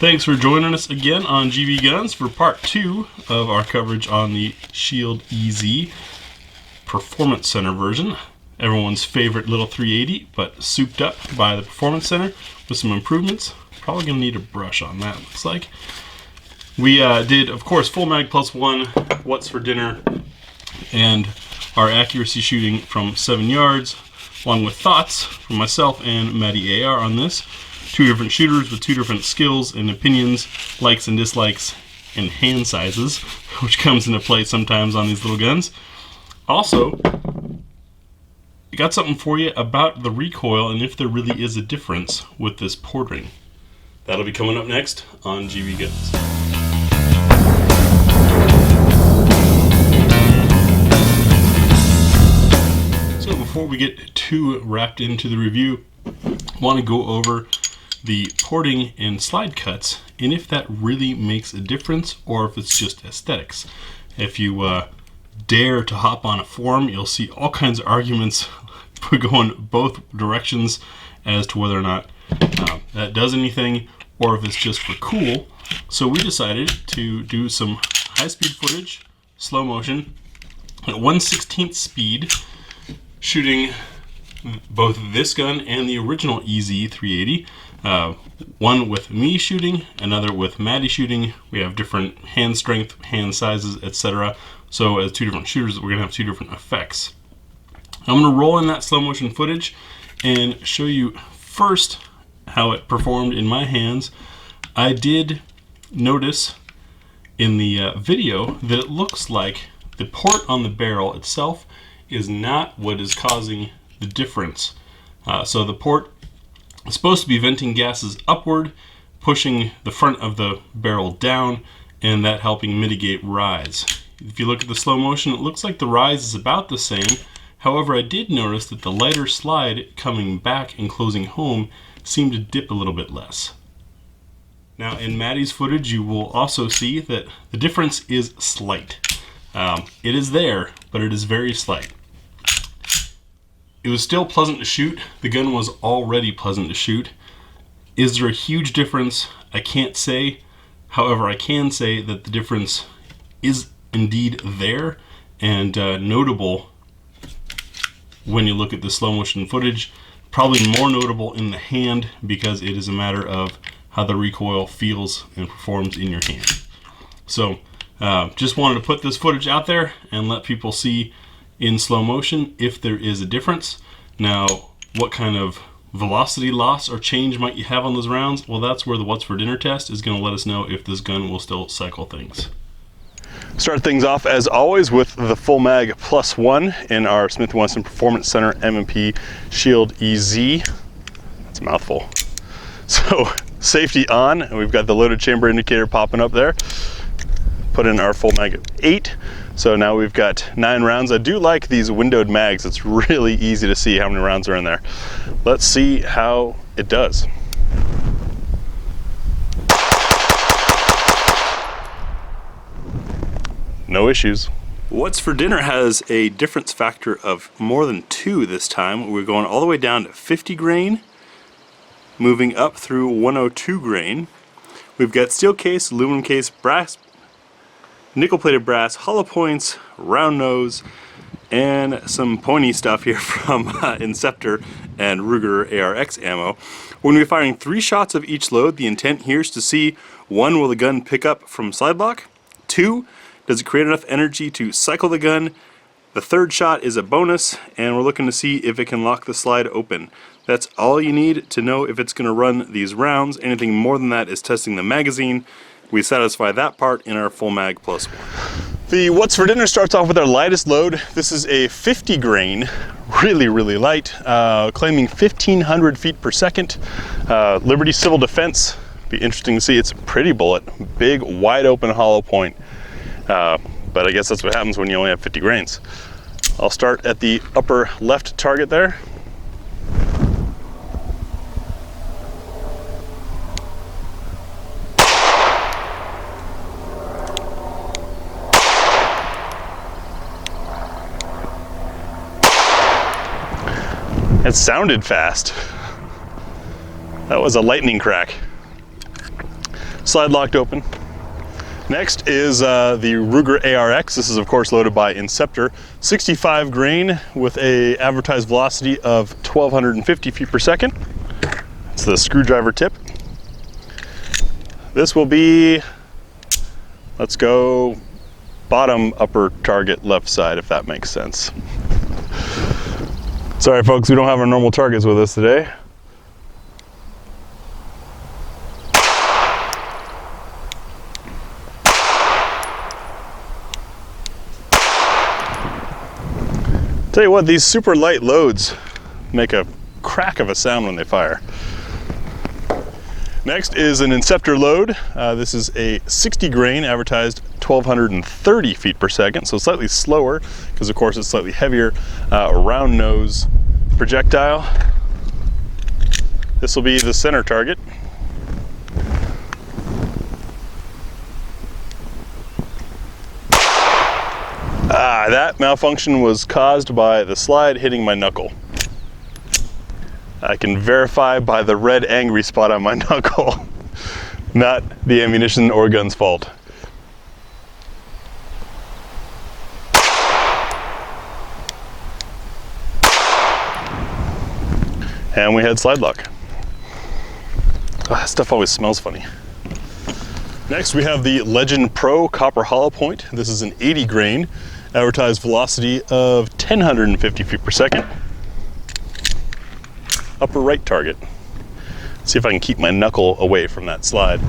Thanks for joining us again on GBGuns for part 2 of our coverage on the Shield EZ Performance Center version. Everyone's favorite little 380, but souped up by the Performance Center with some improvements. Probably going to need a brush on that, looks like. We did, of course, full mag +1, what's for dinner, and our accuracy shooting from 7 yards, along with thoughts from myself and Maddie AR on this. 2 different shooters with 2 different skills and opinions, likes and dislikes, and hand sizes, which comes into play sometimes on these little guns. Also, I got something for you about the recoil and if there really is a difference with this porting. That'll be coming up next on GBGuns. So before we get too wrapped into the review, I want to go over the porting and slide cuts and if that really makes a difference or if it's just aesthetics. If you dare to hop on a forum, you'll see all kinds of arguments going both directions as to whether or not that does anything or if it's just for cool. So we decided to do some high-speed footage, slow motion, at 1/16 speed, shooting both this gun and the original EZ 380. One with me shooting, another with Maddie shooting. We have different hand strength, hand sizes, etc. So as 2 different shooters, we're gonna have 2 different effects. I'm gonna roll in that slow motion footage and show you first how it performed in my hands. I did notice in the video that it looks like the port on the barrel itself is not what is causing the difference. So the port is supposed to be venting gases upward, pushing the front of the barrel down, and that helping mitigate rise. If you look at the slow motion, it looks like the rise is about the same. However, I did notice that the lighter slide coming back and closing home seemed to dip a little bit less. Now in Maddie's footage, you will also see that the difference is slight. It is there, but it is very slight. It was still pleasant to shoot. The gun was already pleasant to shoot. Is there a huge difference? I can't say. However, I can say that the difference is indeed there and notable when you look at the slow motion footage. Probably more notable in the hand because it is a matter of how the recoil feels and performs in your hand. So just wanted to put this footage out there and let people see in slow motion if there is a difference. Now, what kind of velocity loss or change might you have on those rounds? Well, that's where the what's for dinner test is going to let us know if this gun will still cycle things. Start things off as always with the full mag +1 in our Smith & Wesson Performance Center M&P Shield EZ. That's a mouthful. So safety on, and we've got the loaded chamber indicator popping up there. Put in our full mag of 8. So now we've got 9 rounds. I do like these windowed mags. It's really easy to see how many rounds are in there. Let's see how it does. No issues. What's for dinner has a difference factor of more than 2 this time. We're going all the way down to 50 grain, moving up through 102 grain. We've got steel case, aluminum case, brass, nickel-plated brass, hollow points, round nose, and some pointy stuff here from Inceptor and Ruger ARX ammo. When we're firing 3 shots of each load, the intent here is to see 1, will the gun pick up from slide lock? 2, does it create enough energy to cycle the gun? The 3rd shot is a bonus, and we're looking to see if it can lock the slide open. That's all you need to know if it's going to run these rounds. Anything more than that is testing the magazine. We satisfy that part in our full mag +1. The what's for dinner starts off with our lightest load. This is a 50 grain, really light, claiming 1,500 feet per second. Liberty Civil Defense. Be interesting to see. It's a pretty bullet, big, wide open hollow point. But I guess that's what happens when you only have 50 grains. I'll start at the upper left target there. It sounded fast. That was a lightning crack. slide locked open. Next is the Ruger ARX. This is of course loaded by Inceptor. 65 grain with a advertised velocity of 1250 feet per second. It's the screwdriver tip. This will be, let's go bottom upper target left side, if that makes sense. Sorry folks, we don't have our normal targets with us today. Tell you what, these super light loads make a crack of a sound when they fire. Next is an Inceptor load. This is a 60 grain, advertised 1230 feet per second, so slightly slower because of course it's slightly heavier, round nose projectile. This will be the center target. That malfunction was caused by the slide hitting my knuckle. I can verify by the red angry spot on my knuckle, not the ammunition or gun's fault. And we had slide lock. Oh, that stuff always smells funny. Next we have the Legend Pro copper hollow point. This is an 80 grain, advertised velocity of 1050 feet per second. Upper right target. See if I can keep my knuckle away from that slide.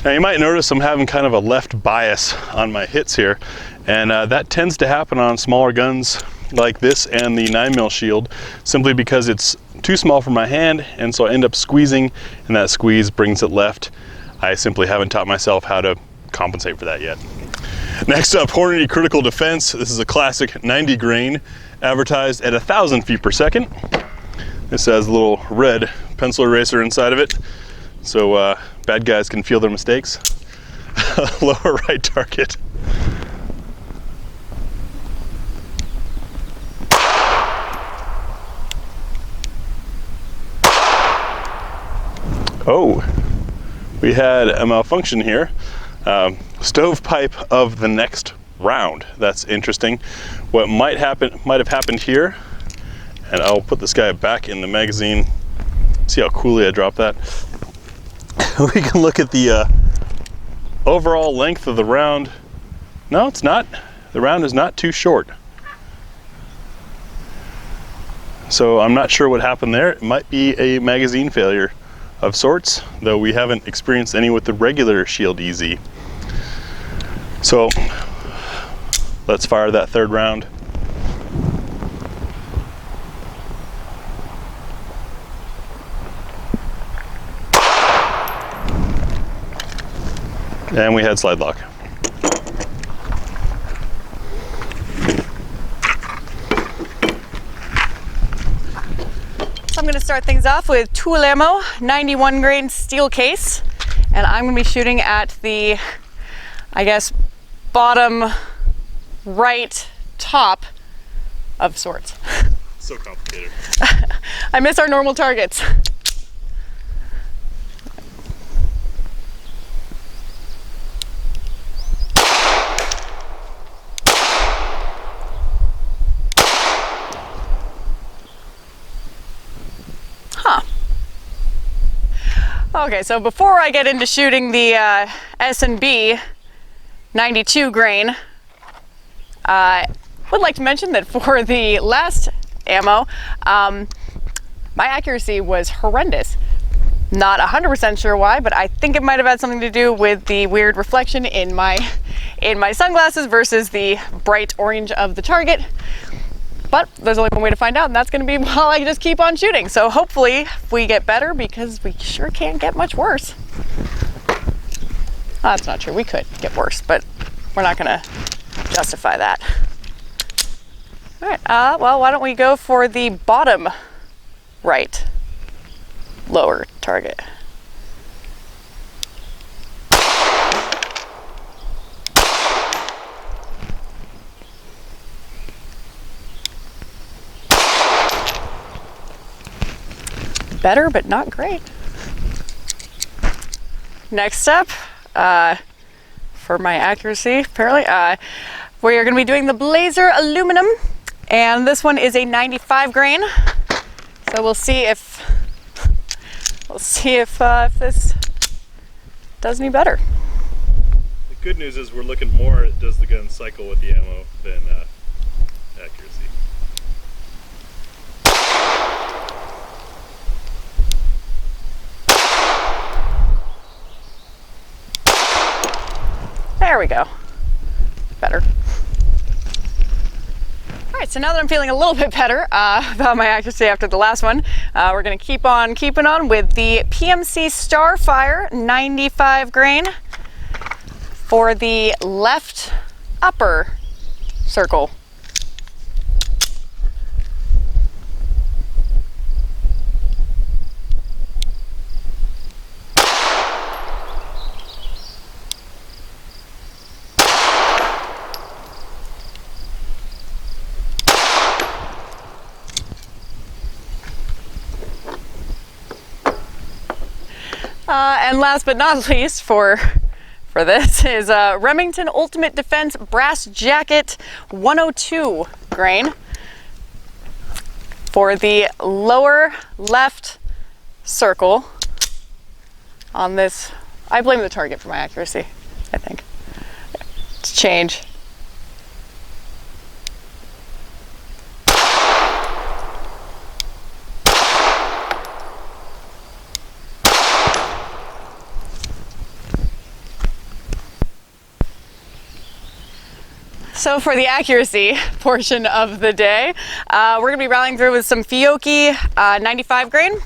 Now you might notice I'm having kind of a left bias on my hits here, and that tends to happen on smaller guns like this and the 9mm Shield, simply because it's too small for my hand, and so I end up squeezing, and that squeeze brings it left. I simply haven't taught myself how to compensate for that yet. Next up, Hornady Critical Defense. This is a classic 90 grain, advertised at 1000 feet per second. This has a little red pencil eraser inside of it, so bad guys can feel their mistakes. Lower right target. Oh, we had a malfunction here. Stovepipe of the next round. That's interesting. What might have happened here, and I'll put this guy back in the magazine. See how coolly I dropped that? We can look at the overall length of the round. No, it's not. The round is not too short. So I'm not sure what happened there. It might be a magazine failure of sorts, though we haven't experienced any with the regular Shield EZ. So let's fire that third round. And we had slide lock. So I'm going to start things off with tool ammo, 91 grain steel case, and I'm going to be shooting at the, I guess, bottom right top of sorts. So complicated. I miss our normal targets. Okay, so before I get into shooting the S&B 92 grain, I would like to mention that for the last ammo, my accuracy was horrendous. Not 100% sure why, but I think it might have had something to do with the weird reflection in my sunglasses versus the bright orange of the target. But there's only one way to find out, and that's going to be while I just keep on shooting. So hopefully we get better, because we sure can't get much worse. Oh, that's not true. We could get worse, but we're not going to justify that. All right. Well, why don't we go for the bottom right lower target. better, but not great. Next up, for my accuracy, apparently, we are going to be doing the Blazer aluminum, and this one is a 95 grain. So we'll see if this does any better. The good news is we're looking more at does the gun cycle with the ammo than accuracy. There we go. Better. All right, so now that I'm feeling a little bit better about my accuracy after the last one, we're gonna keep on keeping on with the PMC Starfire 95 grain for the left upper circle. And last but not least for this is Remington Ultimate Defense Brass Jacket 102 grain for the lower left circle on this. I blame the target for my accuracy, I think. Let's change. So for the accuracy portion of the day, we're gonna be rallying through with some Fiocchi 95 grain.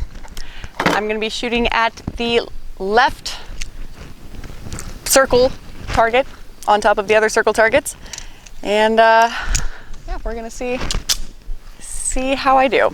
I'm gonna be shooting at the left circle target on top of the other circle targets. And yeah, we're gonna see how I do.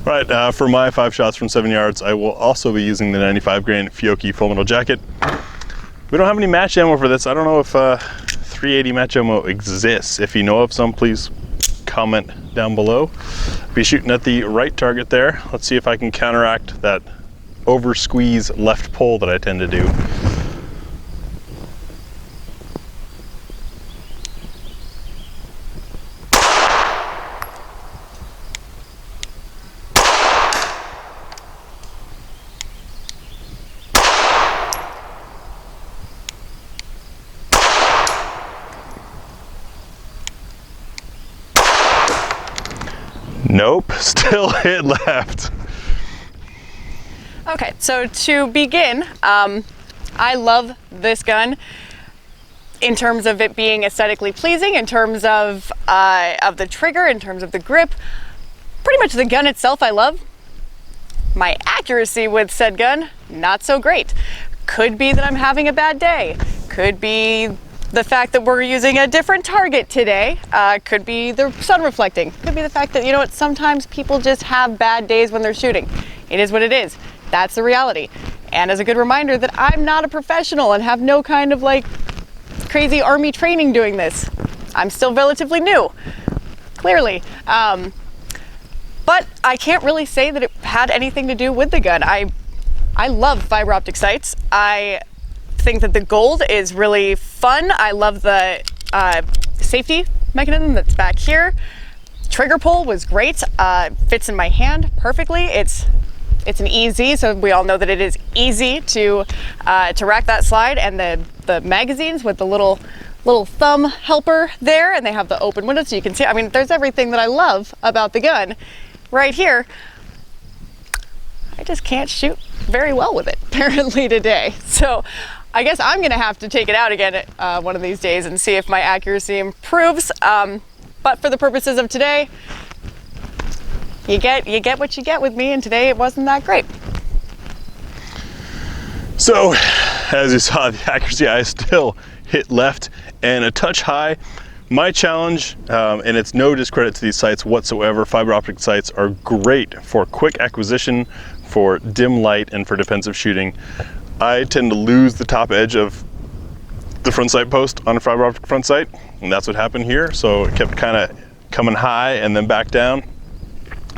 Right, for my 5 shots from 7 yards, I will also be using the 95 grain Fiocchi full metal jacket. We don't have any match ammo for this. I don't know if 380 match ammo exists. If you know of some, please comment down below. Be shooting at the right target there. Let's see if I can counteract that over squeeze left pull that I tend to do. Nope, still hit left. Okay, so to begin, I love this gun in terms of it being aesthetically pleasing, in terms of the trigger, in terms of the grip. Pretty much the gun itself I love. My accuracy with said gun, not so great. Could be that I'm having a bad day. Could be the fact that we're using a different target today. Could be the sun reflecting. Could be the fact that, you know what, sometimes people just have bad days when they're shooting. It is what it is. That's the reality. And as a good reminder that I'm not a professional and have no kind of like crazy army training doing this. I'm still relatively new, clearly. But I can't really say that it had anything to do with the gun. I love fiber optic sights. I think that the gold is really fun. I love the safety mechanism that's back here. Trigger pull was great. Fits in my hand perfectly. It's an EZ, so we all know that it is easy to rack that slide, and the magazines with the little thumb helper there, and they have the open window so you can see. I mean, there's everything that I love about the gun right here. I just can't shoot very well with it apparently today. So I guess I'm gonna have to take it out again one of these days and see if my accuracy improves. But for the purposes of today, you get what you get with me, and today it wasn't that great. So, as you saw, the accuracy, I still hit left and a touch high. My challenge, and it's no discredit to these sights whatsoever, fiber optic sights are great for quick acquisition, for dim light, and for defensive shooting. I tend to lose the top edge of the front sight post on a fiber optic front sight, and that's what happened here. So it kept kind of coming high and then back down.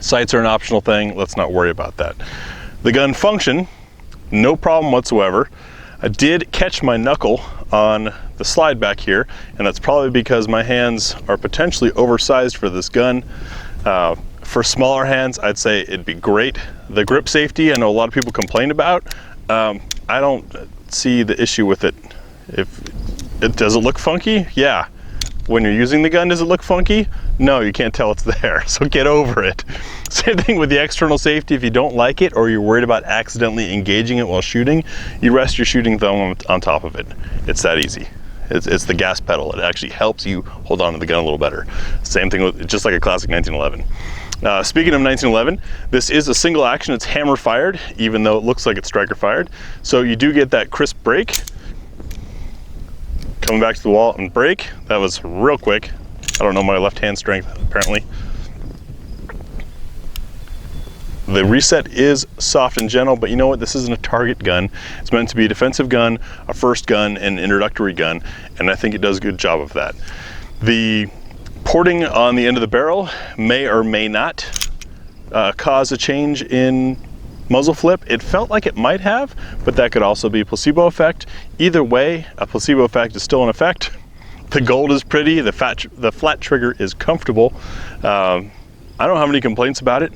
Sights are an optional thing, let's not worry about that. The gun function, no problem whatsoever. I did catch my knuckle on the slide back here, and that's probably because my hands are potentially oversized for this gun. For smaller hands, I'd say it'd be great. The grip safety, I know a lot of people complain about. I don't see the issue with it. Does it look funky? Yeah. When you're using the gun, does it look funky? No, you can't tell it's there, so get over it. Same thing with the external safety. If you don't like it or you're worried about accidentally engaging it while shooting, you rest your shooting thumb on top of it. It's that easy. It's the gas pedal. It actually helps you hold on to the gun a little better. Same thing with, just like a classic 1911. Speaking of 1911, this is a single action. It's hammer fired, even though it looks like it's striker fired. So you do get that crisp break. Coming back to the wall and break. That was real quick. I don't know my left hand strength, apparently. The reset is soft and gentle, but you know what? This isn't a target gun. It's meant to be a defensive gun, a first gun, and an introductory gun, and I think it does a good job of that. The porting on the end of the barrel may or may not cause a change in muzzle flip. It felt like it might have, but that could also be a placebo effect. Either way, a placebo effect is still in effect. The gold is pretty, the flat trigger is comfortable. I don't have any complaints about it.